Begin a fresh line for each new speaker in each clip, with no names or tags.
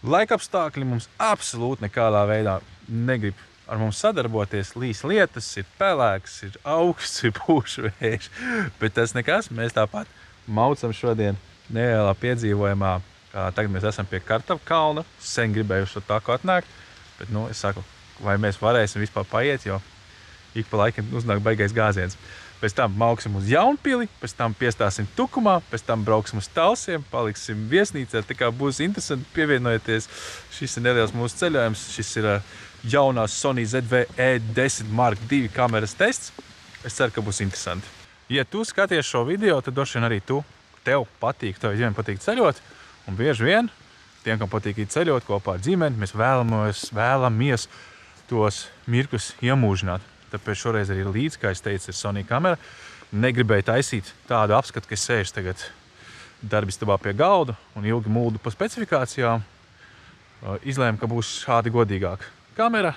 Laikapstākļi mums absolūti nekādā veidā negrib ar mums sadarboties. Līs lietas, ir pelēks, ir augsts, ir pūš vējš, bet tas nekas. Mēs tāpat maucam šodien nelielā piedzīvojumā. Tagad mēs esam pie Kartavu kalna. Sen gribēju šo taku atnākt, bet, es saku, vai mēs varēsim vispār paiet, jo ik pa laikam uznāk baigais gāziens. Pēc tam mauksim uz Jaunpili, pēc tam piestāsim Tukumā, pēc tam brauksim uz Talsiem, paliksim viesnīcā. Tā kā būs interesanti pievienojieties. Šis ir neliels mūsu ceļojums. Šis ir jaunās Sony ZV-E10 Mark II kameras tests. Es ceru, ka būs interesanti. Ja tu skaties šo video, tad droši vien arī tev patīk, tev ģimeni patīk ceļot. Un bieži vien tiem, kam patīk ceļot kopā ar ģimeni, mēs vēlamies tos mirkļus iemūžināt. Tāpēc šoreiz arī līdz, kā es teicu, ir Sony kamera. Negribēju taisīt tādu apskatu, ka es sēžu tagad darbistabā pie galda un ilgi muldu pa specifikācijām. Izlēmu, ka būs šādi godīgāk kamera.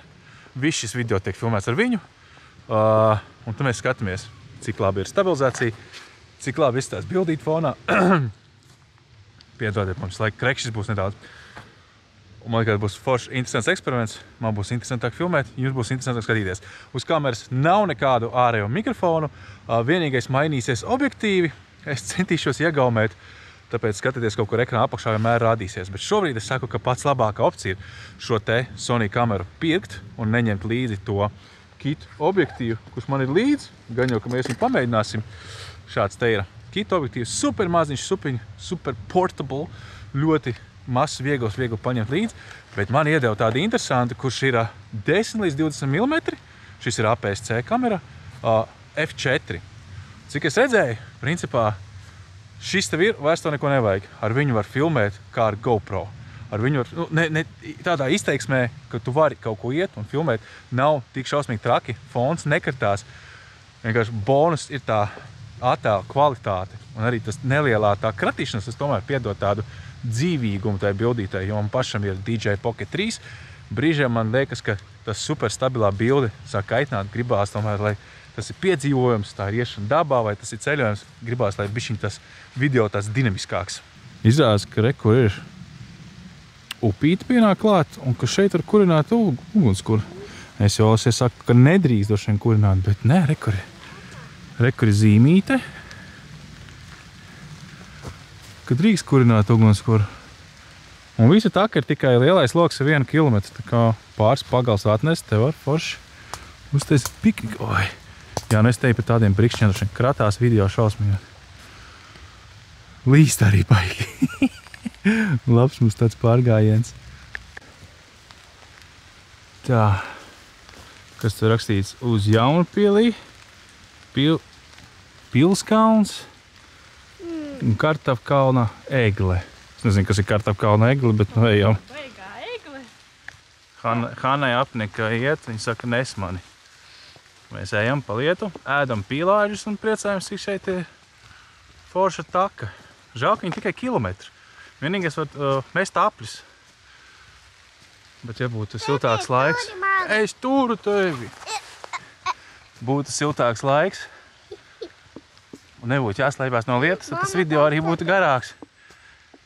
Viss šis video tiek filmēts ar viņu. Un tad mēs skatāmies, cik labi ir stabilizācija, cik labi izstās bildīt fonā. Piedodiet, mums laika krekšķis būs nedaudz. Un man liekas, būs foršs, interesants eksperiments. Man būs interesantāk filmēt, jums būs interesantāk skatīties. Uz kameras nav nekādu ārējo mikrofonu. Vienīgais mainīsies objektīvi. Es centīšos iegaumēt, tāpēc skatieties kaut kur ekrāna apakšā vienmēr rādīsies. Bet šobrīd es saku, ka pats labākā opcija ir šo te Sony kameru pirkt un neņemt līdzi to kit objektīvu, kurš man ir līdzi. Gan jau, ka mēs viņu pamēģināsim. Šāds te ir kit objektīvs, super maziņš, super portable, ļoti mazs, viegli paņemt līdzi, bet man iedeva tādu interesantu, kurš ir 10 līdz 20 mm. Šis ir APS-C kamera, F4. Cik es redzēju, principā, šis tev ir, vairs to neko nevajag. Ar viņu var filmēt kā ar GoPro. Ar viņu var, ne tādā izteiksmē, ka tu vari kaut ko iet un filmēt, nav tik šausmīgi traki, fons nekartās. Vienkārši bonus ir tā attēla kvalitāte un arī tas nelielā tā kratīšanas, tas tomēr piedod tādu dzīvīgumu tai bildītai, jo man pašam ir DJI Pocket 3. Brīžiem man liekas, ka tas super stabilā bilde sāk kaitināt, gribās tomēr, lai tas ir piedzīvojums, tā ir iešana dabā, vai tas ir ceļojums, gribās, lai bišķiņ tas video tāds dinamiskāks. Izrādās, ka kur ir upīte pienāk klāt, un ka šeit var kurināt ugunskura. Es jau saku, ka nedrīkst droši vien kurināt, bet nē, kur ir zīmīte, ka drīkst kurināt ugunskura. Un visa taka ir tikai lielais loks ar 1 kilometru, tā kā pāris pagals atnest, te var forši uztaisīt pikniku. Oi! Jā, es teju par tādiem brikšķiem, kratās video šausmīgi. Līst arī baigi. Labs mums tāds pārgājiens. Tā, kas tur rakstīts uz Jaunpilī, Pilskalns un Kartavkalna egle. Es nezinu, kas ir Kartavkalna egle, bet nu ejam.
Baigā egle.
Hanai apnika iet, viņa saka, nes mani. Mēs ejam pa lietu, ēdam pīlāģus un priecājam, cik šeit ir forša taka. Žēl, ka viņi tikai kilometru. Vienīgais var mest apļus. Bet ja būtu siltāks laiks, es turu tevi. Būtu siltāks laiks un nebūtu jāslēpjas no lietas, tad tas video arī būtu garāks.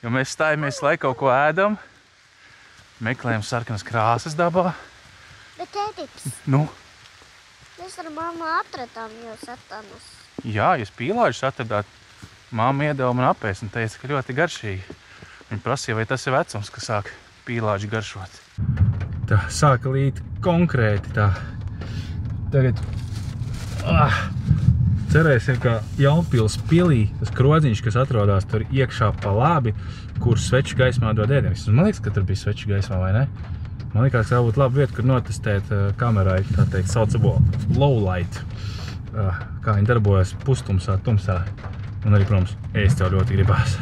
Jo mēs stājamies, lai kaut ko ēdam, meklējam sarkanas krāsas dabā.
Bet tētiks,
Nu,
mēs ar mammu atradām jūs atanas.
jā, jūs pīlāģus atradāt. Mamma iedeva man apēst un teica, ka ļoti garšīgi. Viņa prasīja, vai tas ir vecums, ka sāk pīlāģi garšot. Tā, sāka līt konkrēti tā. Tagad cerēsim, ka Jaunpils pilī, tas krodziņš, kas atrodas tur iekšā pa labi, kur sveču gaismā dod ēdienas. Man liekas, ka tur bija sveču gaismā, vai ne? Man liekas, ka būtu laba vieta, kur notestēt kamerai, tā teikt, saucamo low light. Kā viņi darbojas pustumsā, tumsā. Un arī, protams, ēst jau ļoti gribās.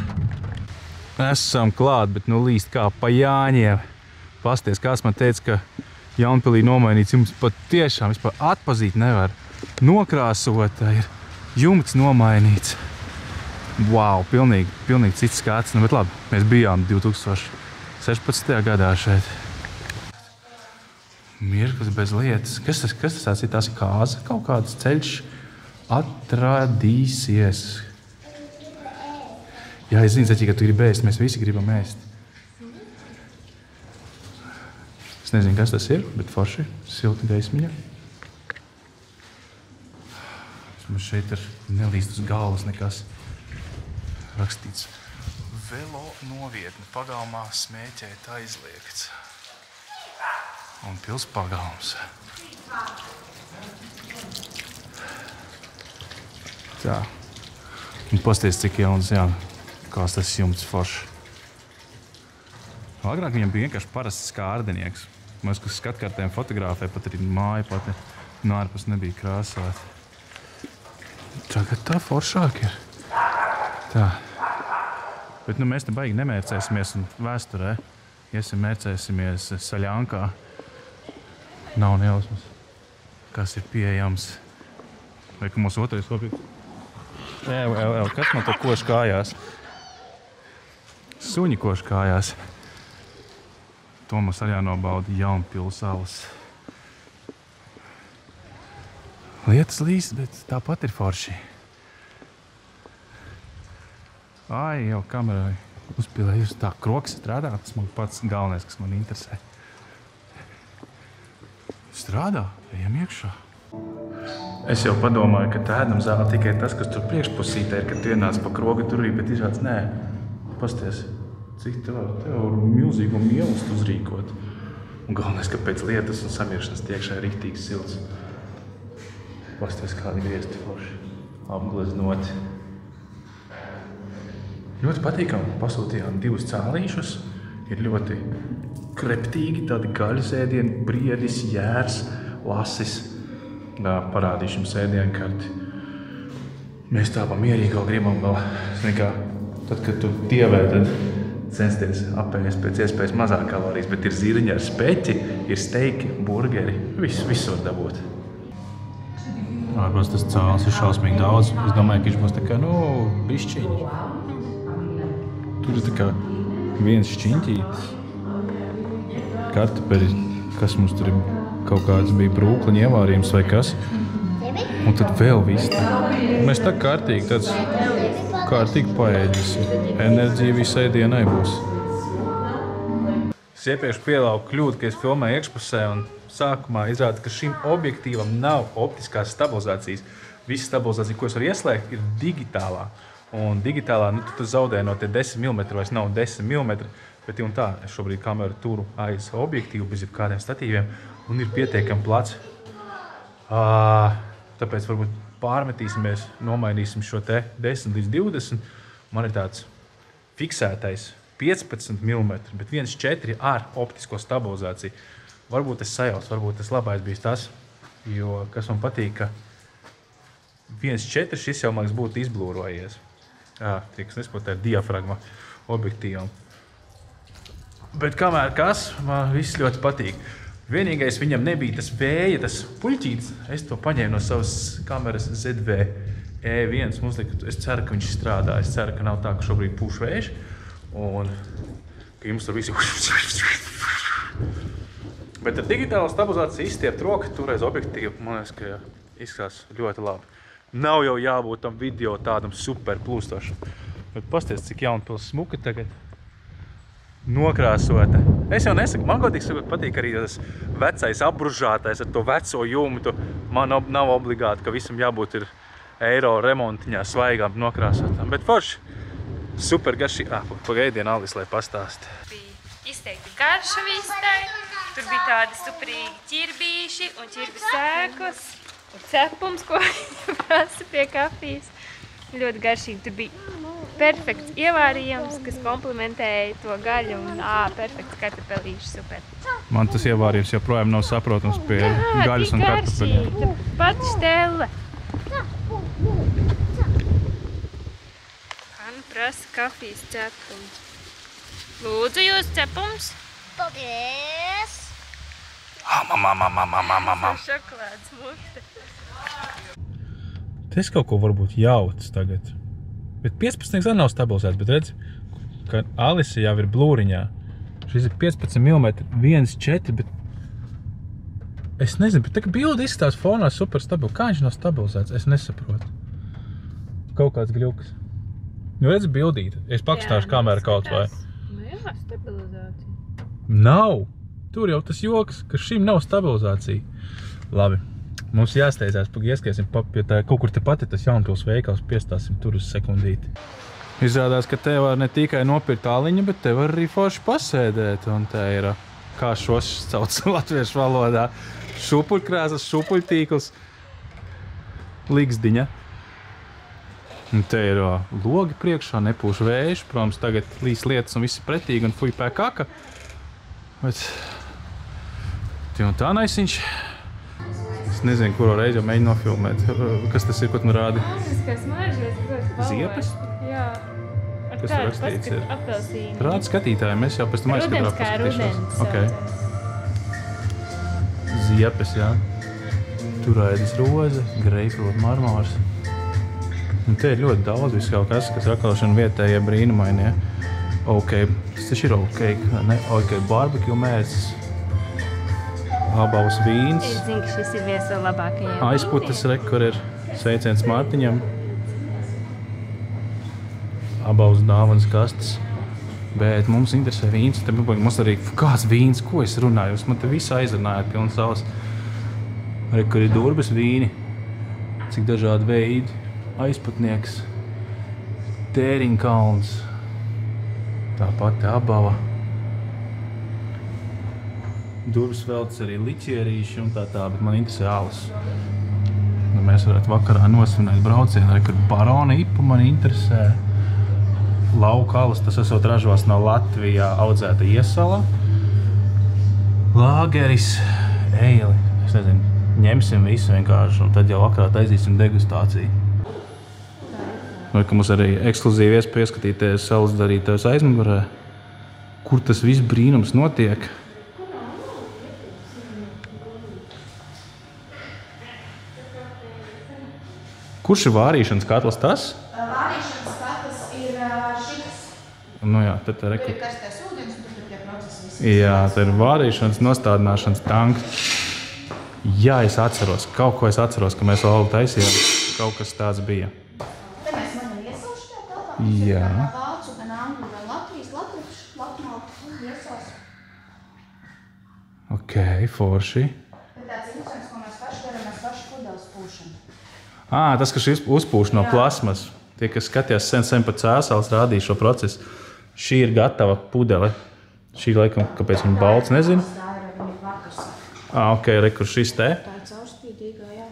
Esam klāt, bet nu līst kā pa Jāņiem. Pasties, kāds man teica, ka Jaunpilī nomainīts jumts pat tiešām vispār atpazīt nevar. Nokrāsota ir jumts nomainīts. Wow, pilnīgi cits skats. Nu, bet labi, mēs bijām 2016. gadā šeit. Mirklis bez lietas. Kas tas ir? Tās ir kāza, kaut kāds ceļš atradīsies. Jā, es zinu, ka tu gribi ēst, mēs visi gribam ēst. Es nezinu, kas tas ir, bet forši silti gaismiņa. Mums šeit ir nelīst uz galvas nekas rakstīts. Velo novietne pagalmā smēķēt aizliegts. Un pils pagalms. Tā. Un pasties, cik jauns, jā, kāds tas jumts forši. Agrāk viņam bija vienkārši parasts kārdenieks. Mēs, kas skatkartēm fotografē, pat arī māja pati no ārpus nebija krāsāta. Tagad tā foršāk ir. Tā. Bet nu mēs te baigi nemērcēsimies un vēsturē. Iesim mērcēsimies Saļankā. Nav nejausmas, kas ir pieejams. Vai ka mūsu otrais objekts? Kas man to koš kājās? Suņi koš kājās. To mums arī jānobauda Jaunpils salas. Lietas līst, bet tāpat ir forši. Ai, jau kamerai uzpilējusi. Tā kroks strādā, tas man pats galvenais, kas man interesē. Strādā, ejam iekšā. Es jau padomāju, ka tā ēdam zāle tikai tas, kas tur priekšpusītē ir, kad tu ienāc pa krogu durvī, bet izrāds, nē, pasties, cik tev var milzīgu mīlestību uzrīkot. Un galvenais, ka pēc lietas un samiršanas tiekšā ir riktīgi silts. Pasties, kādi griezti forši, apgleznoti. Ļoti patīkami. Pasūtījām 2 cālīšus. Ir ļoti kreptīgi, tādi gaļas ēdieni, briedis, jērs, lasis. Parādīšu jums ēdienu karti. Mēs tā pa mierīgi vēl gribam vēl. Tad, kad tu dievē, tad censties apēst pēc iespējas mazāk kalorijas, bet ir zirņi ar speķi, ir steiki, burgeri, visu var dabūt. Ārpus tas cāls ir šausmīgi daudz. Es domāju, ka viņš būs tā kā, bišķiņš. Tur ir tā kā viens šķiņķītis. Kartuperi, kas mums tur ir, kaut kāds bija brūkliņa ievārījums vai kas. Un tad vēl viss tā. Mēs tā kārtīgi paēdīsim. Enerģija visai dienai būs. Es iepriekš pieļauju kļūdu, ka es filmēju iekšpusē un sākumā izrāda, ka šim objektīvam nav optiskās stabilizācijas. Visa stabilizācija, ko es varu ieslēgt, ir digitālā. Un digitālā, tu zaudē no tie 10 mm, vairs nav 10 mm, bet un tā, es šobrīd kameru turu aiz objektīvu bez kādiem statīviem un ir pietiekami plats. Tāpēc varbūt pārmetīsimies, nomainīsim šo te 10 līdz 20. Man ir tāds fiksētais 15 mm, bet 1.4 ar optisko stabilizāciju. Varbūt es sajaucu, varbūt tas labais bijis tas, jo kas man patīk, ka 1.4 šis jau, man liekas, būtu izblūrojies. Tie, kas nespotē ar diafragma objektīvam. Bet kamēr kas, man viss ļoti patīk. Vienīgais viņam nebija tas vēja, tas puļķītis. Es to paņēmu no savas kameras ZV-E1. Es ceru, ka viņš strādā. Es ceru, ka nav tā, ka šobrīd pūš vējš. Un ka jums tur visi... Bet ar digitālo stabilizāciju izstiept roku, turreiz objektīvu, man liekas, ka izskatās ļoti labi. Nav jau jābūt tam video tādam super plūstošam. Bet pasties, cik Jaunpils smuka tagad nokrāsota. Es jau nesaku, man godīgi sakot patīk arī tas vecais apbružātais ar to veco jumtu. Man nav obligāti, ka visam jābūt ir eiro remontiņā svaigām nokrāsotām. Bet forši, super garšīgi. Pagaidien Alis, lai pastāst.
Bija izteikti garša vistai. Tur bija tādi superīgi ķirbīši un ķirbi sēklas. Un cepums, ko prasa pie kafijas. Ļoti garšīgi. Tur bija perfekts ievārījums, kas komplementēja to gaļu un perfekts kartupelīši, super.
Man tas ievārījums joprojām nav saprotams pie gaļas un kartupeļiem.
Jā, pat štelle. Hanna prasa kafijas cepums. Lūdzu, jūs cepums?
Paldies!
Šokolādes mute.
Es kaut ko varbūt jauc tagad. Bet 15 arī nav stabilizēts, bet redz, ka Alise jau ir blūriņā. Šis ir 15 mm, 1.4, bet es nezinu, bet tagad bildi izskatās fonā super stabili. Kā viņš nav stabilizēts? Es nesaprotu. Kaut kāds gļuks. Nu redz bildīt, es pakustāšu kameru kaut vai.
Nu jā, stabilizācija.
Nav! Tur jau tas joks, ka šim nav stabilizācija. Labi, mums jāsteidzās, ieskiesim pie tā, kaut kur te pati tas Jaunpils veikals, piestāsim tur uz sekundīti. Izrādās, ka te var ne tikai nopirkt tāliņu, bet te var arī forši pasēdēt, un te ir, kā šos sauc latviešu valodā, šupuļkrēsls, šupuļtīkls, liksdiņa. Un te ir logi priekšā, nepūš vējš, protams, tagad līs lietas un viss ir pretīgi un fuj pē kaka. Bet tie un tā naisiņš. Es nezinu, kuro reizi jau mēģinu nofilmēt. Kas tas ir, ko tu man rādi?
Māksliniskās maržas, protams,
Ziepes?
Jā. Ar
Kas
tādu
rakstīts ir?
apelsīnu.
Rādi skatītājiem, es jau pēc tam aizskatrā
Rudens kā rudens.
Okay. Ziepes, jā. Turaidas roze, greifrot marmārs. Un te ir ļoti daudz visu kaut kas rakalšana vietējie brīnumainie. Ok, tas taču ir ok, ne? Ok, barbecue mērces. Abavas vīns.
Es zinu, ka šis ir viens no labākajiem.
Aizputes, kur ir sveiciens Mārtiņam. Abavas dāvanas kastes. Bet mums interesē vīns. Te mums arī, kāds vīns, ko es runāju? Jūs man te visu aizrunājat pilns savas. Arī, kur ir Durbas vīni. Cik dažādi veidi. Aizputnieks, Tēriņkalns, tāpat te Abava. Durbas veltes arī liķierīši un tā, bet man interesē alus. Nu, mēs varētu vakarā nosvinēt braucienu, arī, kad Barona Ipa man interesē. Lauka alus, tas esot ražos no Latvijā audzēta iesala. Lāgeris, eili, es nezinu, ņemsim visu vienkārši un tad jau vakarā taisīsim degustāciju. Vai ka mums arī ekskluzīvi iespēja ieskatīties saules darītājus aizmugurē, kur tas viss brīnums notiek. Kurš ir vārīšanas katls tas?
Vārīšanas katls ir šis.
Nu jā, tad
Tur ir karstais ūdens, un tur tie procesi visi.
jā, tad ir vārīšanas nostādināšanas tanks. Jā, es atceros, kaut ko es atceros, ka mēs vēl taisījām, kaut kas tāds bija. Jā.
Gan vācu, gan angļu, gan Latvijas, latmaltu iesās.
Ok, forši.
Bet tāds instruments, ko mēs paši darām, mēs paši pudeles pūšam.
Tas, ka šis uzpūš no plasmas. Tie, kas skatījās sen pa cēsāls, rādīja šo procesu. Šī ir gatava pudele. Šī laikam, kāpēc viņa balts, nezinu.
Tā ir viņa vakars.
Ok, kur šis te.
Tā ir caurspīdīgā, jā.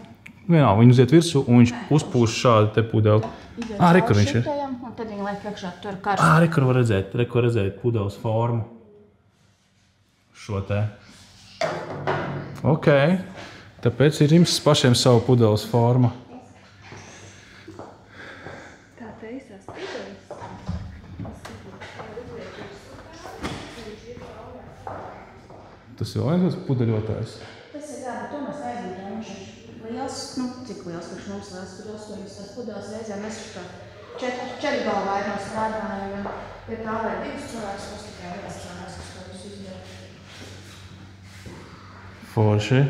Vienā, viņš uziet virsū un viņš uzpūš šādu te pudeli. Kur viņš ir.
Un tad viņa liek iekšā, tur ir karsts.
Kur var redzēt pudeles formu. Šo te. Ok, tāpēc ir jums pašiem savu pudeles formu.
Tā taisās pudeles.
Tas ir viens pudeļotājs.
Tas ir tā, bet to mēs aizvedām. Viņš ir liels, cik liels, kurš mums liels, tur 8 pudeles reizē. Mēs šo 4 galvā ir no strādājiem. Pie tā vēl 2 cilvēks, kas tikai viens cilvēks, kas to visu izdara.
Forši.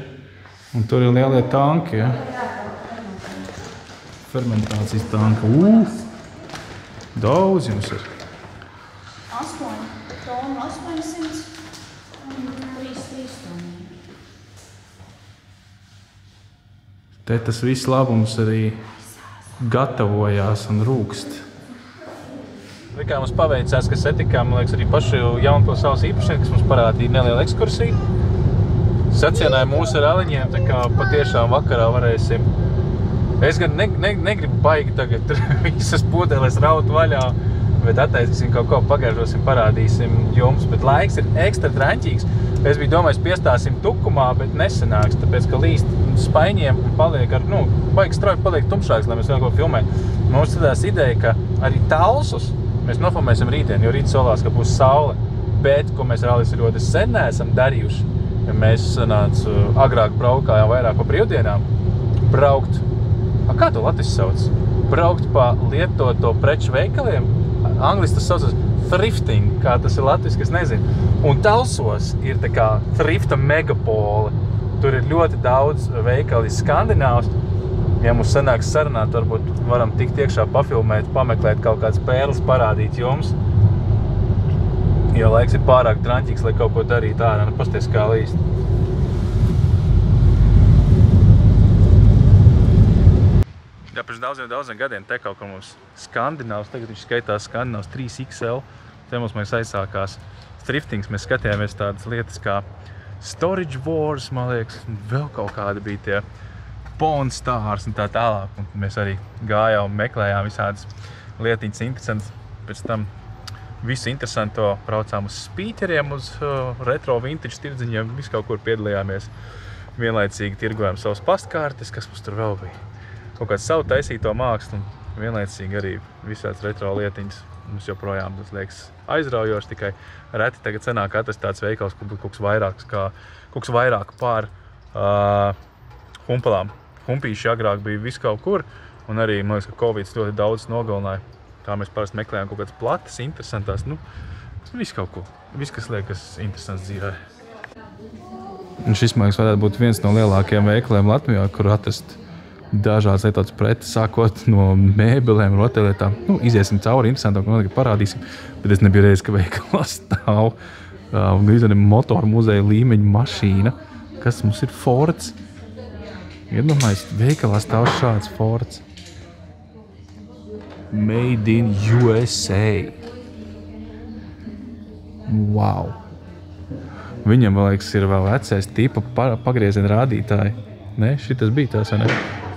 Un tur ir lielie tanki, ja? Fermentācijas tanka. Daudz jums ir.
8 tonu, 800 un 3 tonu.
Te tas viss labums arī gatavojās un rūkst. Kā mums paveicās, ka satikām, man liekas, arī paši Jaunpils savas īpašnieki, kas mums parādīja nelielu ekskursiju. Sacienāja mūsu ar aliņiem, tā kā patiešām vakarā varēsim. Es gan negribu baigi tagad visas pudeles raut vaļā, bet attaisīsim kaut ko, pagaršosim, parādīsim jums. Bet laiks ir ekstra draņķīgs. Es biju domājis, piestāsim tukumā, bet nesanāks, tāpēc, ka līst spaiņiem un paliek ar, baigi strauji paliek tumšāks, lai mēs vēl ko filmēt. Mums tādās ideja, ka arī talsus mēs nofilmēsim rītdien, jo rīt solās, ka būs saule. Bet, ko mēs reāli ļoti sen neesam darījuši, ja mēs agrāk braukājām vairāk pa brīvdienām, braukt, kā to latviski sauc? Braukt pa lietoto preču veikaliem, angliski tas saucas thrifting, kā tas ir latviski, es nezinu. Un Talsos ir tā kā thrifta megapoli. Tur ir ļoti daudz veikali skandināvs. Ja mums sanāks sarunāt, varbūt varam tikt iekšā pafilmēt, pameklēt kaut kādas pērles, parādīt jums. Jo laiks ir pārāk draņķīgs, lai kaut ko darītu ārā. Nu, pasties kā līst. Jā, pirms daudziem gadiem te kaut kur mums skandināvs, tagad viņš skaitās skandināvs 3XL. Te mums aizsākās striftings, mēs skatījāmies tādas lietas kā Storage Wars, man liekas, vēl kaut kādi bija tie Pawn Stars un tā tālāk. Un mēs arī gājām un meklējām visādas lietiņas interesantas. Pēc tam visu interesanto braucām uz spīķeriem, uz retro vintage tirdziņiem, visu kaut kur piedalījāmies. Vienlaicīgi tirgojām savas pastkartes, kas mums tur vēl bija. Kaut kāds savu taisīto mākslu un vienlaicīgi arī visāds retro lietiņas. Mums joprojām, tas liekas, aizraujoši, tikai reti tagad sanāk atrast tāds veikals, kur būtu kaut kas vairāk pār humpalām. Humpīši agrāk bija viss kaut kur, un arī, man liekas, ka Covid ļoti daudz nogalināja. Tā mēs parasti meklējām kaut kādas platas, interesantās, nu, viss kaut ko. Viss, kas liekas interesants dzīvē. Un šis, man liekas, varētu būt viens no lielākajiem veikaliem Latvijā, kur atrast dažādas lietotas preces, sākot no mēbelēm, rotaļlietām. Nu, iziesim cauri, interesantāk, un noteikti parādīsim. Bet es nebiju reizi, ka veikalā stāv motoru muzeja līmeņa mašīna. Kas mums ir Fords? Iedomājies, veikalā stāv šāds Fords. Made in USA. Wow. Viņam, man liekas, ir vēl vecais tipa pagrieziena rādītāji. Ne, šitas bija tās, ne?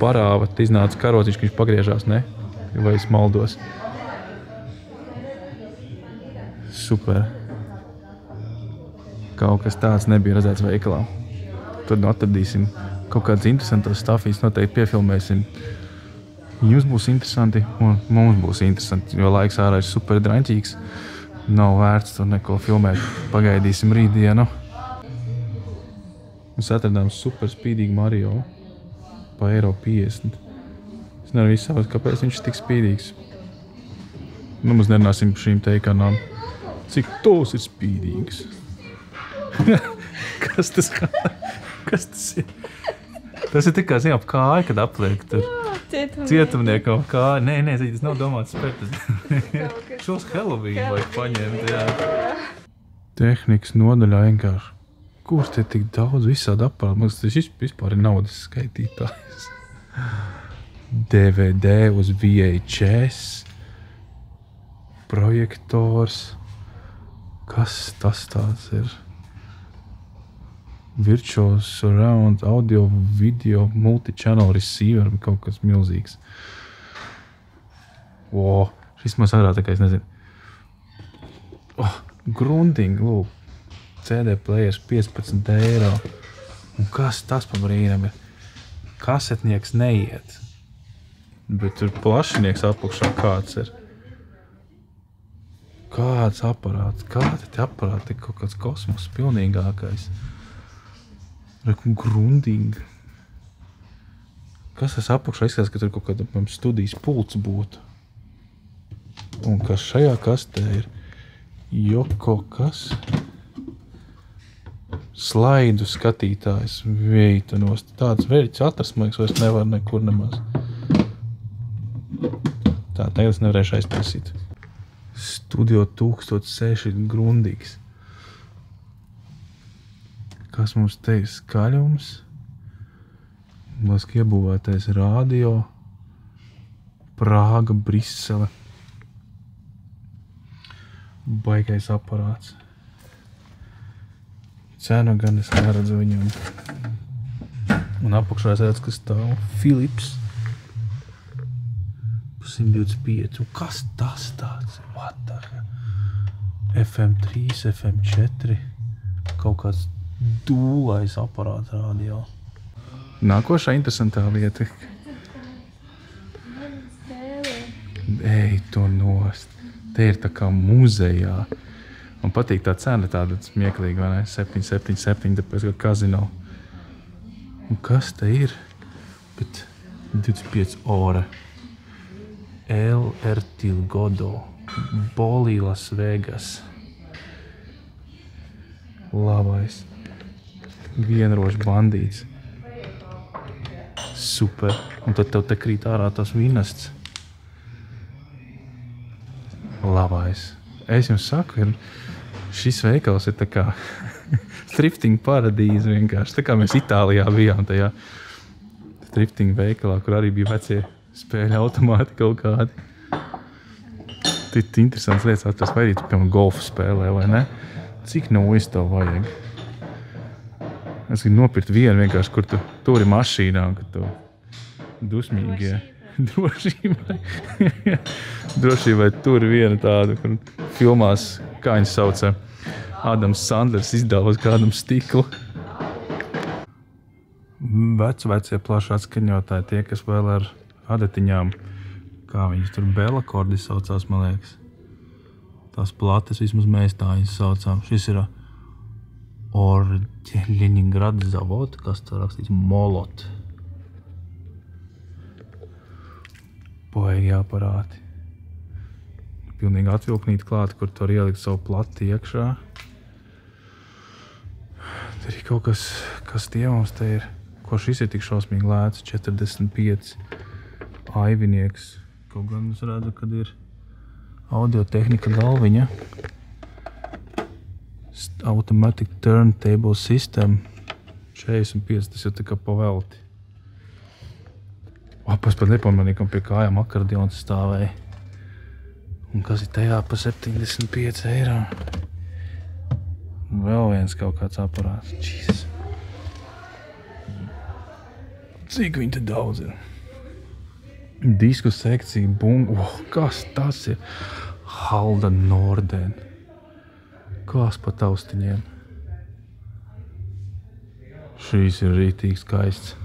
Parāva, iznāca karociņš, ka viņš pagriežās, ne? Vai es maldos? Super. Kaut kas tāds nebija redzēts veikalā. Tad atradīsim kaut kādas interesantas stafīs, noteikti piefilmēsim. Jums būs interesanti un mums būs interesanti, jo laiks ārā ir super draņķīgs. Nav vērts tur neko filmēt. Pagaidīsim rītdienu. Mēs atradām super spīdīgu Mario pa €50. Es nevaru izsākt, kāpēc viņš ir tik spīdīgs. Nu, mēs nerunāsim par šīm teikanām. Cik tos ir spīdīgs? Kas tas ir? Tas ir tikai, zinām, kāja, kad apliek tur. Cietumnieka kaut kāja. Nē, tas nav domāts spērt. Šos Halloween vajag paņemt, jā. Tehnikas nodaļā vienkārši. Kur te tik daudz visādi aparāti? Man tas vispār ir naudas skaitītājs. DVD uz VHS. Projektors. Kas tas tāds ir? Virtual Surround Audio Video Multi-Channel Receiver. Kaut kas milzīgs. Wow, šis man sagrā tā kā es nezinu. Grunding, lūk. CD players 15 eiro. Un kas tas pa brīnam ir? Kasetnieks neiet. Bet tur plašinieks apakšā kāds ir. Kāds aparāts? Kāda te aparāti? Kaut kāds kosmos pilnīgākais. Grunding. Kas tas apakšā izskatās, ka tur kaut kāda studijas pults būtu? Un kas šajā kastē ir? Joko kas? Slaidu skatītājs, veita nost. Tāds vērķis atrast, man liekas, vairs nevar nekur nemaz. Tā, tagad es nevarēšu aiztaisīt. Studio 1006 ir grundīgs. Kas mums te ir? Skaļums. Man liekas, ka iebūvētais radio. Prāga, Brisele. Baigais aparāts. Cenu gan es neredzu viņam. Un apakšā es redzu, kas stāv. Philips. 125. Un kas tas tāds? What the hell? FM3, FM4. Kaut kāds dūlais aparāts radio. Nākošā interesantā lieta. Ej, to nost. Te ir tā kā muzejā. Man patīk tā cena tāda smieklīga, vai ne? 777, tāpēc kā kazino. Un kas te ir? Bet 25 ore. El Ertil Godo. Bolī Las Vegas. Labais. Vienrošs bandīts. Super. Un tad tev te krīt ārā tas vinasts. Labais. Es jums saku, ir Šis veikals ir tā kā thrifting paradīze vienkārši. Tā kā mēs Itālijā bijām tajā thrifting veikalā, kur arī bija vecie spēļu automāti kaut kādi. Tik interesants lietas atrast, vai arī tu, piemēram, golfu spēlē, vai ne? Cik noise tev vajag? Es gribu nopirkt vienu vienkārši, kur tu turi mašīnā, un kad tu dusmīgi. Drošībai tur viena tāda, kur filmās, kā viņas sauca, Adams Sandlers izdala uz kādam stiklu. Vecie plaši atskaņotāji, tie, kas vēl ar adatiņām, kā viņas tur belakordi saucās, man liekas. Tās plates vismaz mēs tā viņas saucām. Šis ir Leningrad zavod, kas tur rakstīts Molot. Baigi aparāti. Pilnīgi atvilknīt klāt, kur tu var ielikt savu plati iekšā. Te ir kaut kas dievams te ir. Ko šis ir tik šausmīgi lēts? 45 aivinieks. Kaut gan es redzu, kad ir audiotehnika galviņa. Automatic turntable system. 45, tas jau tā kā pavelti. Es pat nepamanīju, kam pie kājām akordeons stāvēja. Un kas ir tajā pa 75 eiro? Vēl viens kaut kāds aparāts. Jesus. Cik viņi te daudz ir? Disku sekcija, bunga. Kas tas ir? Halda Norden. Kas pa taustiņiem? Šīs ir rītīgi skaists.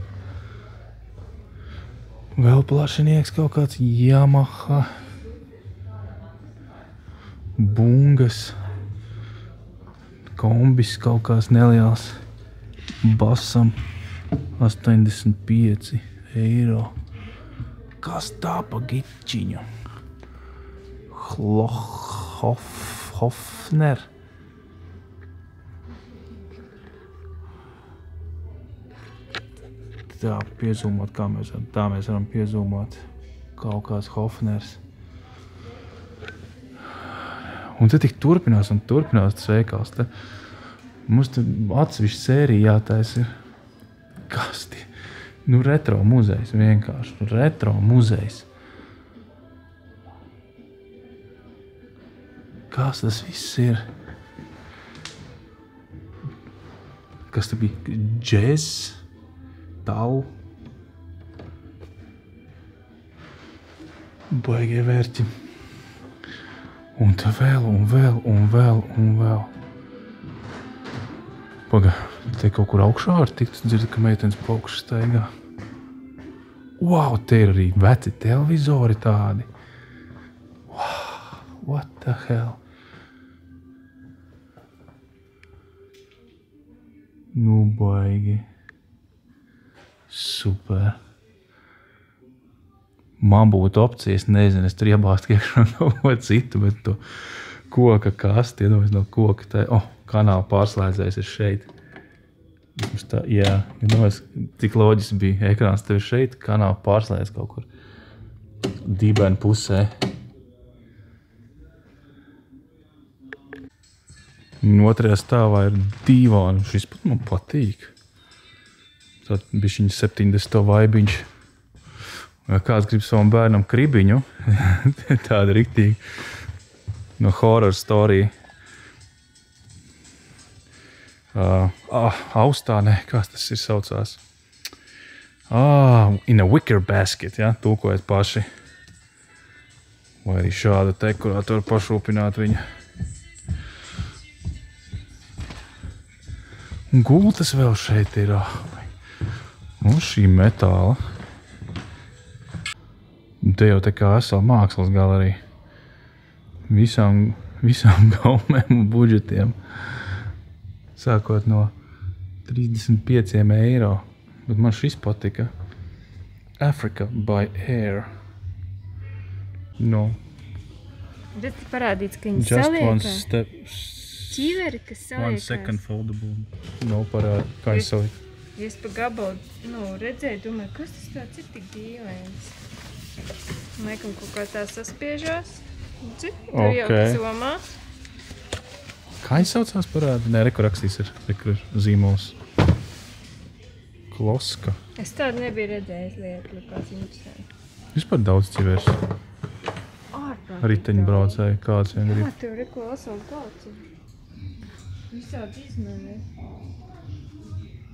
Vēl plašinieks kaut kāds Yamaha. Bungas. Kombis kaut kāds neliels. Basam 85 eiro. Kas tā pa gičiņu? Hofner. Tā piezūmot, kā mēs varam piezūmot kaut kāds Hofners. Un te tik turpinās un turpinās tas veikals. Te mums te atsevišķi sērija jātais ir. Kas tie? Nu, retro muzejs vienkārši. Retro muzejs. Kas tas viss ir? Kas te bija? Džez? Tal. Baigie vērķi. Un te vēl, un vēl, un vēl, un vēl. Paga, te kaut kur augšā var tikt, dzirdi, ka meitenes pa augšu staigā. Wow, te ir arī veci televizori tādi. Wow, what the hell? Nu, baigi. Super. Man būtu opcijas, nezinu, es tur iebāstu iekšā kaut ko citu, bet to koka kasti, iedomājies no koka, tā, kanāla pārslēdzējs ir šeit. Tā, jā, iedomājies, cik loģiski bija ekrāns tev šeit, kanāla pārslēdz kaut kur dībaini pusē. Un otrajā stāvā ir divāni, šis pat man patīk. Tad bišķiņ 70 vaibiņš. Vai kāds grib savam bērnam kribiņu, tāda riktīgi no horror story. Austā, ne, kas tas ir saucās? In a wicker basket, ja, tūkojiet paši. Vai arī šādu te, kurā tu var pašrūpināt viņu. Un gultas vēl šeit ir. Un šī metāla. Te jau te kā esam mākslas galerija. Visām gaumēm un budžetiem. Sākot no 35 eiro. Bet man šis patika. Africa by Air. No.
Bet parādīts, ka viņi
Just
saliekā.
one step.
Ķiveri, kas saliekās.
1 second foldable. No, parādi, kā es saliku.
Ja es pa gabalu, redzēju, domāju, kas tas tāds ir tik dīvains. Laikam kaut kā tā saspiežās. Tur jau somā.
Kā viņš saucās parādi? Nē, rekur rakstīs ir zīmols. Kloska.
Es tādu nebiju redzējis lietu, likās interesanti.
Vispār daudz civērs. Riteņu braucēji, kāds vien grib.
Jā, tev reku asfalt kāds ir. Visādi izmēnē.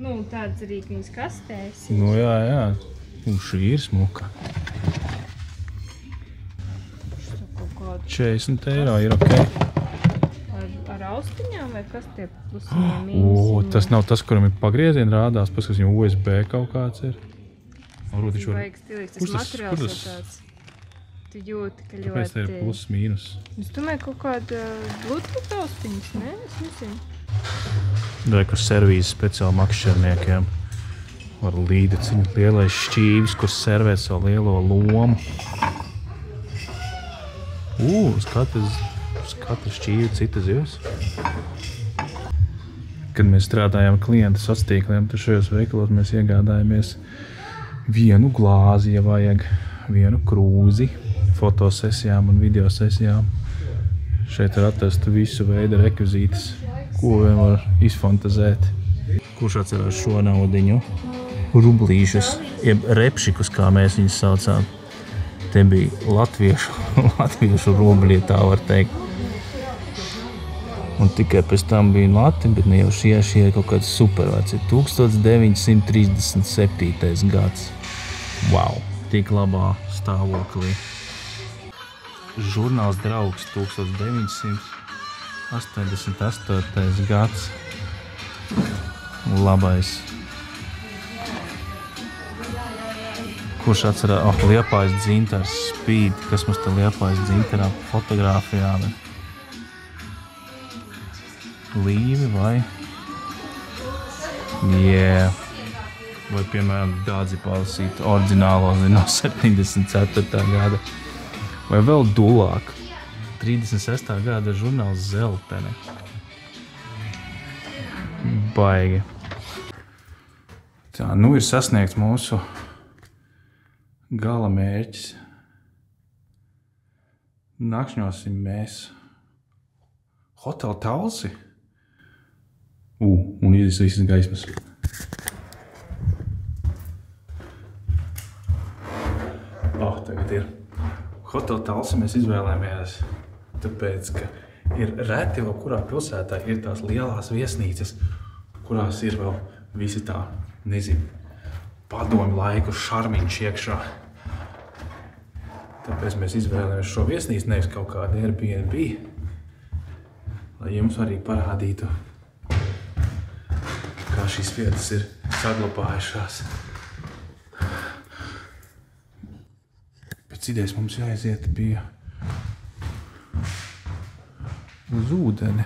Nu, tāds arī viņas kastēs.
Nu jā. Un šī ir smuka. 40 eiro ir ok.
Ar austiņām vai kas tie plusiņiem mīnusiņiem?
Tas nav tas, kuram ir pagriezieni rādās, paskas viņam USB kaut kāds ir.
Tas vajag stilīgs, tas materiāls ir tāds. Tu jūti, ka ļoti...
Pēc te ir plus mīnus.
Es domāju, kaut kāda Bluetooth austiņas, ne? Es nezinu.
Reku servīzes speciāli makšķerniekiem. Var līdeciņu lielais šķīvis, kur servē savu lielo lomu. Uz katru šķīvi cita zivs. Kad mēs strādājām klientu sastīkliem, tad šajos veikalos mēs iegādājamies vienu glāzi, ja vajag, vienu krūzi fotosesijām un videosesijām. Šeit var atrast visu veidu rekvizītes, ko vien var izfantazēt. Kurš atcerās šo naudiņu? Rublīšus, jeb repšikus, kā mēs viņus saucām. Te bija latviešu rubļi, tā var teikt. Un tikai pēc tam bija lati, bet ne jau šie ir kaut kāds superveci. 1937. gads. Wow, tik labā stāvoklī. Žurnāls Draugs 1988. gads. Labais. Kurš atcerās? Liepājas dzintars Speed. Kas mums te Liepājas dzintarā fotogrāfijā? Līvi vai? Vai, piemēram, dādzi palasīt oriģinālo no 74. gada. Vai vēl dulāk. 36. gada žurnāls Zeltene. Baigi. Tā, nu ir sasniegts mūsu gala mērķis. Nakšņosim mēs Hotel Talsi. Un iedīs visas gaismas. Tagad ir. Hotel Talsi mēs izvēlējāmies, tāpēc, ka ir reti vēl kurā pilsētā ir tās lielās viesnīcas, kurās ir vēl visi tā, nezinu, padomju laiku šarmiņš iekšā. Tāpēc mēs izvēlējāmies šo viesnīcu, nevis kaut kādu Airbnb, lai jums arī parādītu, kā šīs vietas ir saglabājušās. Pēc idejas mums jāaiziet bija uz ūdeni.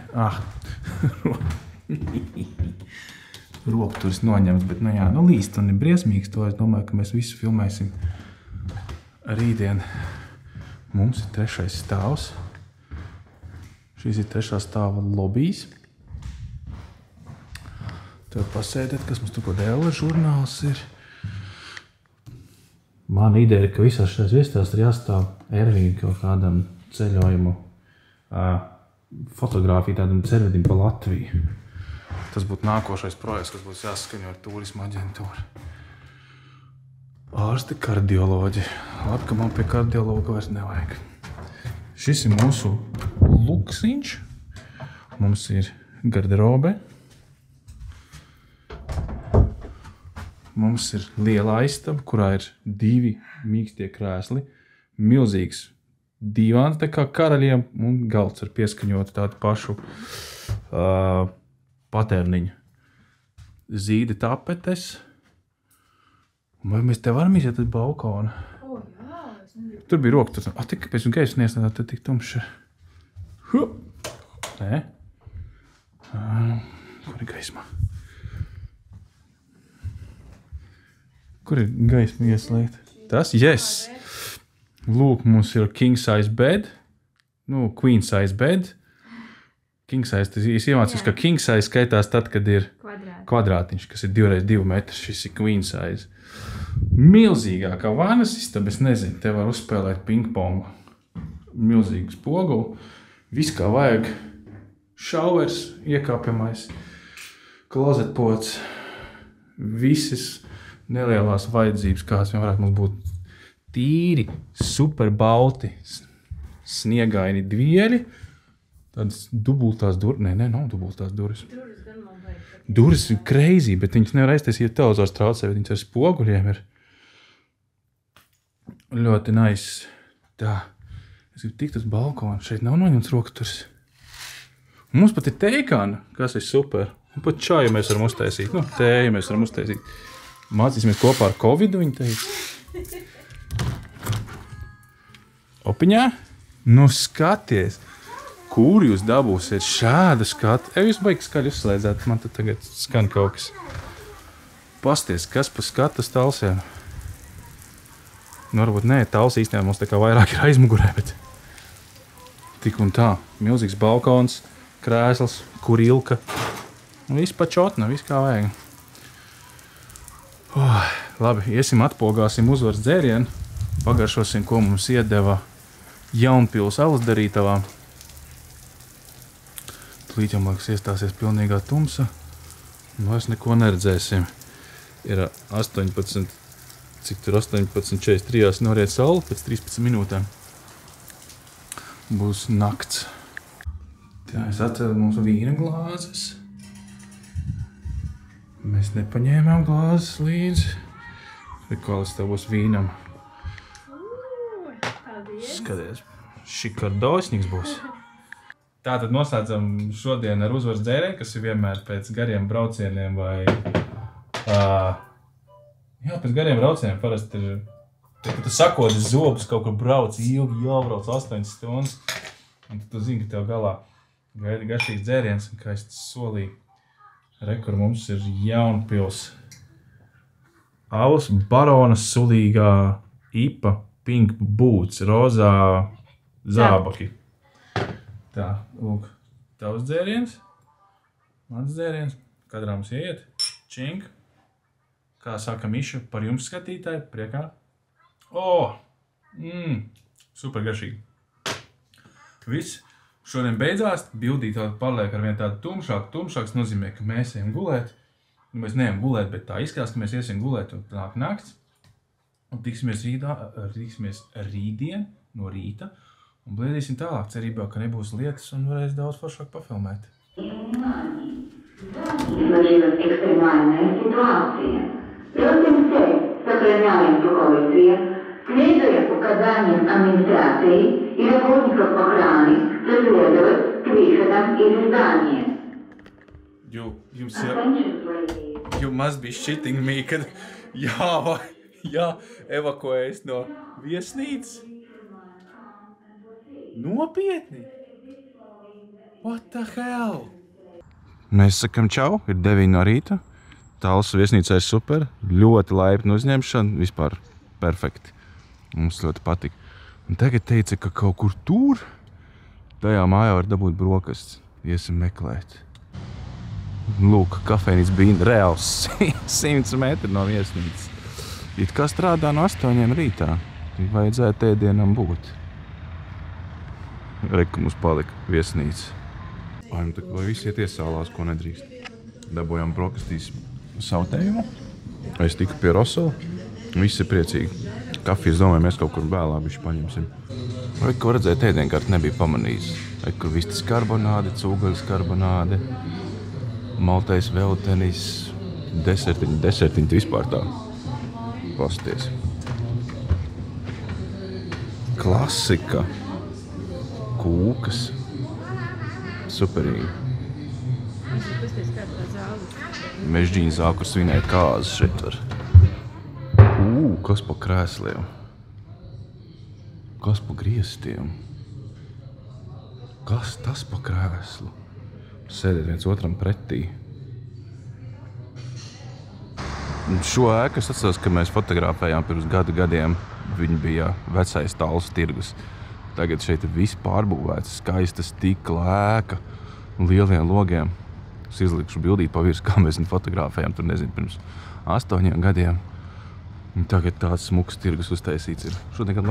Rokturis noņemts, bet līst un ir briesmīgs. To es domāju, ka mēs visu filmēsim rītdien. Mums ir 3. stāvs. Šīs ir 3. stāva lobijs. Tev pasēdēt, kas mums tur ko dēla žurnāls ir. Mana ideja ir, ka visās šajās viestās ir jāstāv Ervīga kaut kādam ceļojumu fotogrāfiju tādam cervedim pa Latviju. Tas būtu nākošais projekts, kas būtu jāsaskaņo ar turisma aģentūru. Ārsti kardioloģi. Labi, ka man pie kardiologa vairs nevajag. Šis ir mūsu luksiņš. Mums ir garderobe. Mums ir liela istaba, kurā ir 2 mīkstie krēsli, milzīgs divāns, tā kā karaļiem, un galds ar pieskaņotu tādu pašu paterniņu. Zīda tapetes. Vai mēs te varam iziet uz balkonu? Tur bija roka, tik kāpēc un gaisa niesnēdā, tad tik tumša. Nē. Kur ir gaisma? Kur ir gaisma ieslēgta? Tas? Yes! Lūk, mums ir king size bed. Queen size bed. King size, tas iemācījos, ka king size skaitās tad, kad ir kvadrātiņš, kas ir 2x2 metrs. Šis ir queen size. Milzīgākā vānas istaba, es nezinu, te var uzspēlēt pingpongu. Milzīgu spoguli. Viss kā vajag. šauvers, iekāpjamais, klozetpods, visas nelielās vajadzības, kāds vien varētu mums būt tīri, super balti, sniegaini dvieļi, tādas dubultās durvis, nav dubultās durvis. Durvis ir crazy, bet viņas nevar aiztaisīt, ja televizors traucē, bet viņas ar spoguļiem ir ļoti nice. Tā, es gribu tikt uz balkonu, šeit nav noņemts rokaturs. Mums pat ir teikāna, kas ir super. Un pat čāju mēs varam uztaisīt, tēju mēs varam uztaisīt. Mācīsimies kopā ar Covidu, viņa teica. Opiņā? Skaties, kur jūs dabūsiet šādu skatu. Jūs baigi skaļi uzslēdzāt, man tad tagad skan kaut kas. Pasties, kas pa skatas talsiem? Varbūt nē, tals īstenībā mums tā kā vairāk ir aizmugurē, bet tik un tā. Milzīgs balkons, krēsls, kurilka. Viss pa čotna, viss kā vajag. Labi, iesim atpogāsim uzvaras dzērienu. Pagaršosim, ko mums iedeva Jaunpils alas darītavā. Tūlīt jau, man liekas, iestāsies pilnīgā tumsa. Vairs neko neredzēsim. Ir 18, cik tur 18:43 noriet saule pēc 13 minūtēm. Būs nakts. Tā, es atceru mums vīna glāzes. Mēs nepaņēmām glāzes līdzi. Bet kāds tev būs vīnam? Skaties, šikardosņiks būs. Tātad noslēdzam šodien ar uzvaras dzērienu, kas ir vienmēr pēc gariem braucieniem vai... pēc gariem braucieniem parasti ir... Kad tu sakodas zobus, kaut kur brauc, ilgi jābrauc 8 stundas. Un tu zini, ka tev galā gaida garšīgs dzēriens, un kā es solīju. Kur mums ir Jaunpils alas baronas sulīgā IPA pink boots, rozā zābaki. Tā, lūk, tavs dzēriens, mans dzēriens, kadrā mums ieiet, čink. Kā saka Miša, par jums skatītāji, priekā. Super garšīgi. Viss. Šodien beidzās, bildī paliek ar vien tādu tumšāks nozīmē, ka mēs ejam gulēt. Mēs neejam gulēt, bet tā izskatās, ka mēs iesim gulēt un nāk nakts. Un tiksimies rītdien no rīta un bliedīsim tālāk cerībā, ka nebūs lietas un varēs daudz foršāk pafilmēt.
Сложилась экстремальная ситуация. Просим всех сохраняем спокойствие, следуя указаниям администрации и работников охраны, следовать к выходам из здания.
You must be shitting me, kad evakuējas no viesnīcas. Nopietni? What the hell? Mēs sakam čau, ir 9 no rīta. Tāls viesnīcā ir super, ļoti laipni uzņemšana, vispār perfekti. Mums ļoti patika. Un tagad teica, ka kaut kur tur, tajā mājā var dabūt brokastis. Iesim meklēt. Lūk, kafejnīca bija reāls 100 metri no viesnīcas. It kā strādā no 8 rītā. Vajadzētu ēdienam būt. Ka mums palika viesnīca. Vai visi iet iesālās, ko nedrīkst. Dabojām brokastīs sautējumu. Es tiku pie Rosela. Visi ir priecīgi. Kafijas domāju, mēs kaut kur vēlā bišķi paņemsim. Ko redzēt, ēdienkārt nebija pamanījis. Kur vistas karbonāde, cūgaļas karbonāde, maltais veltenis, desertiņi vispār tā. Pasties. Klasika. Kūkas. Superīgi. Mežģīņa zāku, kur svinēt kāzas šeit var. Kas pa krēsliem? Kas pa griestiem? Kas tas pa krēslu? Sēdēt viens otram pretī. Un šo ēku es atceros, ka mēs fotografējām pirms gadiem. Viņi bija vecais Talsu tirgus. Tagad šeit ir viss pārbūvēts, skaista stikla ēka un lieliem logiem. Es izlikšu bildīt pa virs, kā mēs viņu fotografējām, tur nezinu, pirms 8 gadiem. Un tagad tāds smuks tirgus uztaisīts ir. Šodien, kad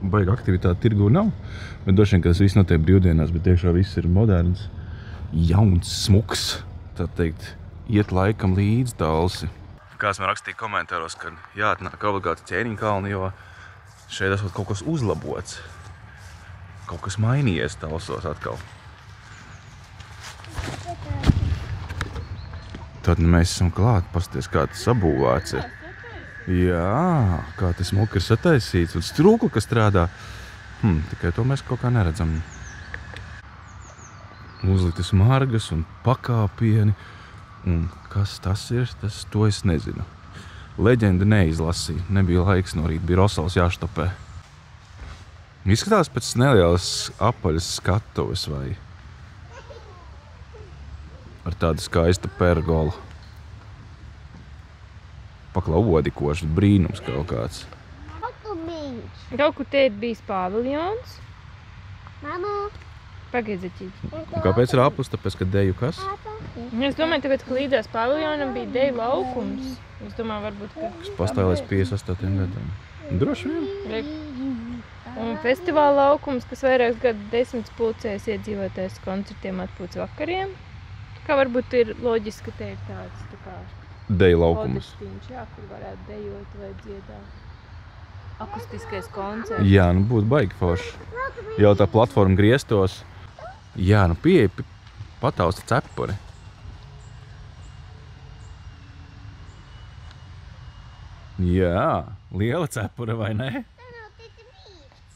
baigi aktivitāte tirgu nav, bet droši vien, ka tas viss notiek brīvdienās, bet tiešām viss ir moderns. jauns, smuks, tā teikt, iet laikam līdz Talsi. Kāds man rakstīja komentāros, ka jāatnāk obligāti Ķēniņkalni, jo šeit esot kaut kas uzlabots. Kaut kas mainījies Talsos atkal. Tad mēs esam klāt, pasties, kā tas sabūvēts ir. Jā, kā tas smuki ir sataisīts un strūkli, kas strādā. Tikai to mēs kaut kā neredzam. Uzliktas margas un pakāpieni. Un kas tas ir, to es nezinu. Leģenda neizlasīja, nebija laiks no rīta, bija Rosals jāštopē. Izskatās pēc nelielas apaļas skatuves vai ar tādu skaistu pergolu. Paklau odikošs, brīnums kaut kāds.
Kaut kur te ir bijis paviljons.
Mamu.
Pagaidaķīt.
Un kāpēc ir aplis? Tāpēc, ka deju kas?
Es domāju, tāpēc, ka līdzās paviljonam bija deju laukums. Es domāju, varbūt, ka...
Kas pastāvēs 58 gadiem. Droši vien.
Un festivāla laukums, kas vairākus gadu desmitus pulcēs iedzīvotājs koncertiem atpūtas vakariem. Kā varbūt ir loģiski, ka te ir tāds tā kā
deju laukums.
podestiņš, jā, kur varētu dejot vai dziedāt. Akustiskais koncerts.
Jā, nu būtu baigi forši. Jau tā platforma griestos. Jā, nu pieeja patausta cepuri. Jā, liela cepura vai ne?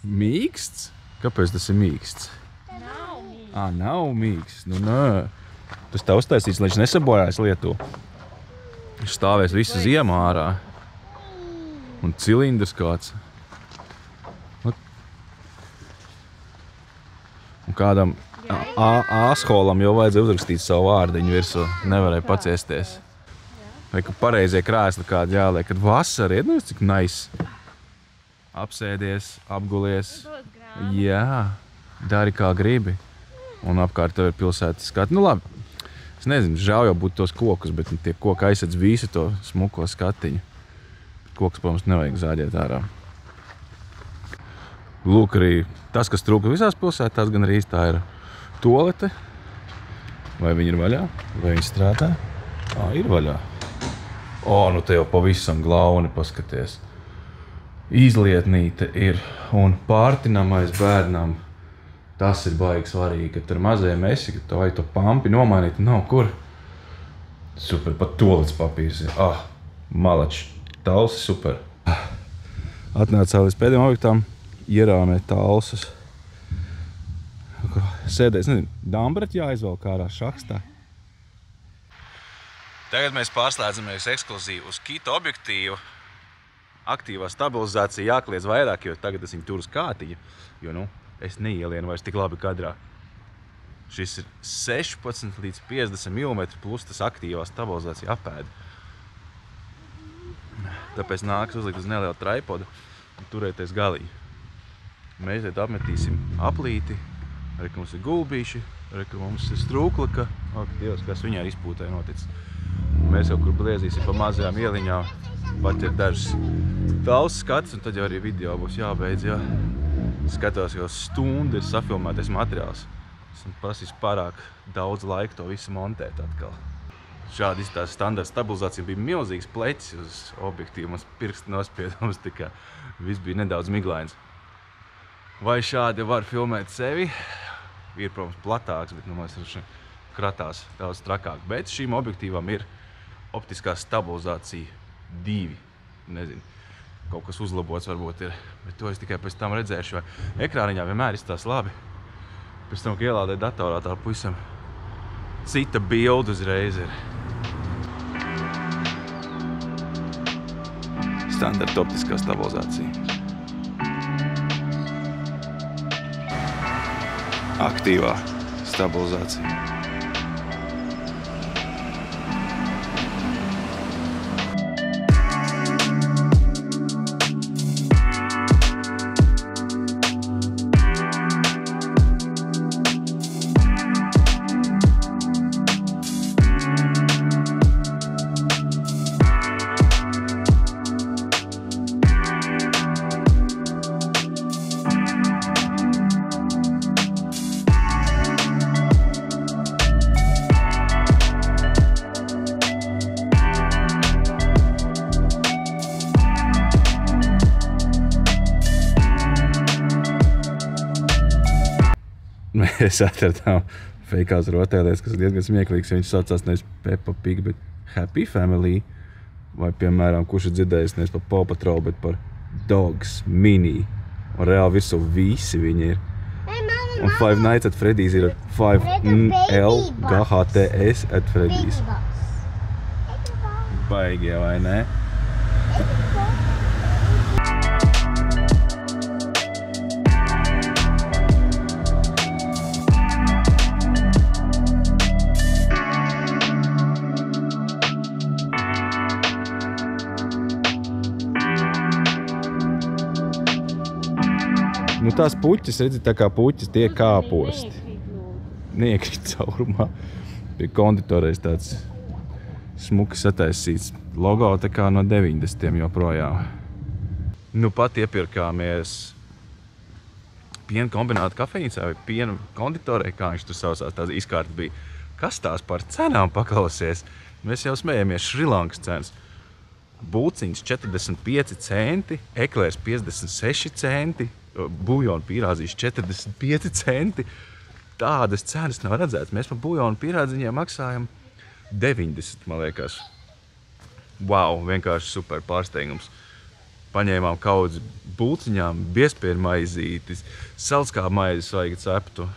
Mīksts? Kāpēc tas ir mīksts?
Nav mīksts.
Nav mīksts. Nu, nē. Tas tā uztaisīts, lai viņš nesabojājas lietu. Viņš stāvēs visu ziemu ārā. Un cilindrs kāds. Un kādam āsholam jau vajadzēja uzrakstīt savu vārdiņu virsū. Nevarēja paciesties. Vai ka pareizie krēsli kādi jāliek, kad vasara ir, nu, cik nice. Apsēdies, apgulies. Jā, dari kā gribi. Un apkārt tev ir pilsētas skati. Nu labi, es nezinu, žēl jau būtu tos kokus, bet tie koki aizsedz visu to smuko skatiņu. Koks, protams, nevajag zāģēt ārā. Lūk, arī tas, kas trūka visās pilsētās, gan arī tā ir tualete. Vai viņi ir vaļā? Vai viņi strādā? Ir vaļā. Nu te jau pavisam glauni paskaties. Izlietnīte ir un pārtinamais bērnam. Tas ir baigi svarīgi, kad ar mazajiem esi, ka vai to pampi nomainīt nav kur. Super, pat tolets papīrs ir. Malači, Talsi super. Atnācā līdz pēdējiem objektām, ierāmē Talsas. Sēdēs, nezinu, dambret jāizvelk ārā šakstā. Tagad mēs pārslēdzamies ekskluzīvi uz kita objektīvu. Aktīvā stabilizācija jākliedz vairāk, jo tagad es viņu tur uz kātiņu, jo, nu, es neielienu vairs tik labi kadrā. Šis ir 16 līdz 50 mm plus tas aktīvā stabilizācija apēda. Tāpēc nākas uzlikt uz nelielu tripodu un turēties galīgi. Mēs šeit apmetīsim aplīti, arī ka mums ir gulbīši, arī ka mums ir strūklika. Ak, Dievs, kas viņā izpūtē noticis. Mēs jau kur bliezīsim pa mazajām ieliņām. Pat ir dažas Talsas skats, un tad jau arī video būs jābeidz, jā. Skatos, jo stundu ir safilmētais materiāls. Esmu prasījis pārāk daudz laika to visu montēt atkal. Šādi izstāsta standarta stabilizācija bija milzīgs pleķis uz objektīvu, mums pirksti nospiedums, tikai viss bija nedaudz miglains. Vai šādi var filmēt sevi? Ir, protams, platāks, bet mums kratās daudz trakāk. Bet šīm objektīvam ir optiskā stabilizācija 2. Nezinu, kaut kas uzlabots varbūt ir, bet to es tikai pēc tam redzēšu, vai ekrāniņā vienmēr izstās labi. Pēc tam, ka ielādē datorā tā pavisam cita bilde uzreiz ir. Standarta optiskā stabilizācija. Aktīvā stabilizācija. mēs atradām feikās rotaļlietas, kas ir diezgan smieklīgs, jo viņš saucās nevis Peppa Pig, bet Happy Family, vai, piemēram, kurš ir dzirdējis nevis par Paw Patrol, bet par Dogs Mini, un reāli virsū visi viņi ir. Un Five Nights at Freddy's ir 5LGHTS at Freddy's. Baigi, vai ne? Nu tās puķis, redzi, tā kā puķis tie kāposti. Neiekrīt caurumā. Pie konditoreiz tāds smuki sataisīts logo, tā kā no 90. joprojām. Nu pat iepirkāmies piena kombināta kafejnīcā vai piena konditorē, kā viņš tur saucās, tās izkārta bija. Kas tās par cenām paklausies? Mēs jau smējamies Šrilankas cenas. Bulciņas 45 centi, eklērs 56 centi, buļļonu pīrādziņš 45 centi. Tādas cenas nav redzētas. Mēs par buļļonu pīrādziņiem maksājam 90, man liekas. Wow, vienkārši super pārsteigums. Paņēmām kaudzi bulciņām, biezpieru maizītis, salskābu maizes vajag ceptu.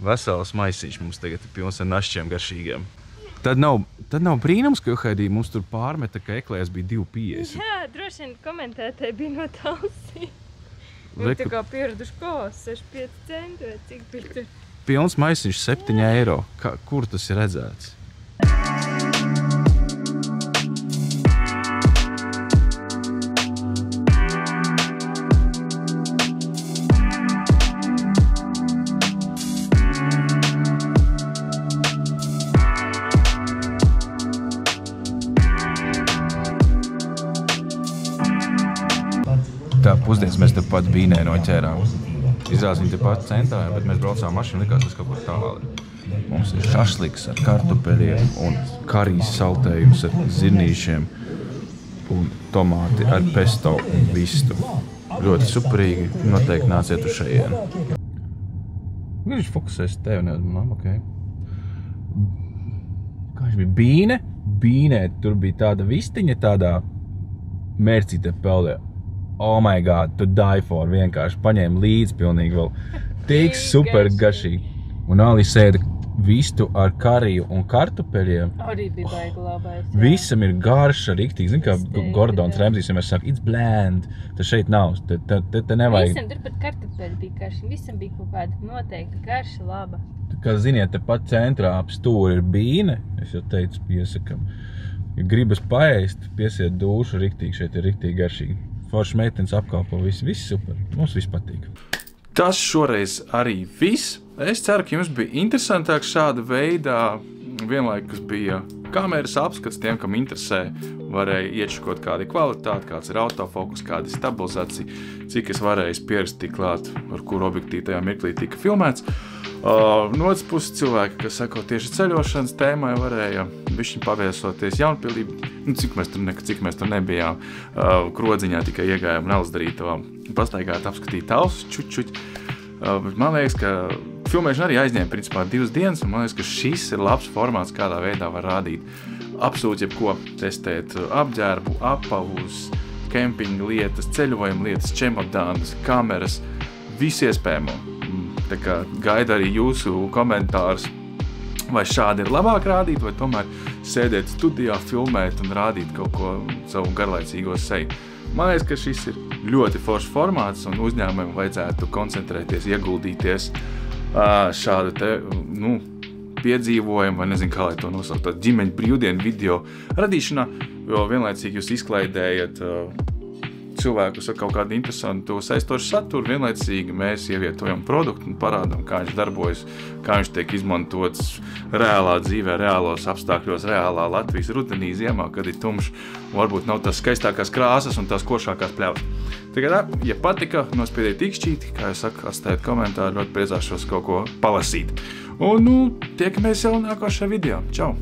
Vesels maisiņš mums tagad ir pilns ar našķiem garšīgiem. Tad nav brīnums, ka Juhaidī mums tur pārmeta, ka eklērs bija 2,50.
Jā, droši vien komentētāji bija no Talsī. Viņi tā kā pieraduši ko, 65 centi vai cik bija tur?
Pilns maisiņš 7 eiro. Kur tas ir redzēts? Tā pusdienas mēs tepat Vīnē noķērām. Izrādās viņi tepat centrā, bet mēs braucām mašīnu, likās tas kaut kur tālāk. Mums ir šašliks ar kartupeļiem un karijas saltējums ar zirnīšiem un tomāti ar pesto un vistu. Ļoti superīgi, noteikti nāciet uz šejienu. Viņš fokusēs tev, nedomā, ok. Kā viņš bija? Bīne? Bīnē tur bija tāda vistiņa tādā mērcītē peldē. Oh my god, tu die for, vienkārši paņēma līdzi pilnīgi vēl. Tik super garšīgi. Un Alis ēda vistu ar kariju un kartupeļiem.
Arī bija baigi labais.
Visam ir garša, riktīgi. Zini, kā Gordons Ramsijs vienmēr saka, it's bland. Tas šeit nav, te nevajag.
Visam tur pat kartupeļi bija garši. Visam bija kaut kāda noteikta garša laba.
Kā ziniet, te pat centrā ap stūri ir Bīne. Es jau teicu, piesakam. Ja gribas paēst, piesiet dūšu riktīgi. Šeit ir riktīgi garšīgi. Forši meitenes apkalpo, viss super. Mums viss patīk. Tas šoreiz arī viss. Es ceru, ka jums bija interesantāk šāda veidā. Vienlaikus bija kameras apskats tiem, kam interesē. Varēja iečakot kādi kvalitāti, kāds ir autofokus, kāda stabilizācija, cik es varēju pierastīt klāt, ar kuru objektīvu tajā mirklī tika filmēts. No otras puses cilvēki, kas sako tieši ceļošanas tēmai, varēja bišķiņ paviesoties Jaunpilī. Cik mēs tur nebijām. Krodziņā tikai iegājām un Elsdarītavā. Pastaigāt, apskatīt Talsu čuķuķi. Man liekas, ka filmēšana arī aizņēma principā 2 dienas, un man liekas, ka šis ir labs formāts, kādā veidā var rādīt absolūti jebko, testēt apģērbu, apavus, kempinga lietas, ceļojuma lietas, čemodānas, kameras, visu iespējamo. Tā kā gaida arī jūsu komentārus, vai šādi ir labāk rādīt, vai tomēr sēdēt studijā, filmēt un rādīt kaut ko savu garlaicīgo seju. Man liekas, ka šis ir ļoti foršs formāts un uzņēmumiem vajadzētu koncentrēties, ieguldīties šādu te, piedzīvojumu, vai nezinu, kā lai to nosaukt, tādu ģimeņu brīvdienu video radīšanā, jo vienlaicīgi jūs izklaidējat cilvēkus ar kaut kādu interesantu saistošu saturu, vienlaicīgi mēs ievietojam produktu un parādām, kā viņš darbojas, kā viņš tiek izmantots reālā dzīvē, reālos apstākļos, reālā Latvijas rudenī, ziemā, kad ir tumšs, un varbūt nav tās skaistākās krāsas un tās košākās pļavas. Tagad, ja patika, nospiediet ikšķīti, kā es saku, atstājiet komentāru, ļoti priecāšos kaut ko palasīt. Un, tiekamies jau nākošajā video. Čau!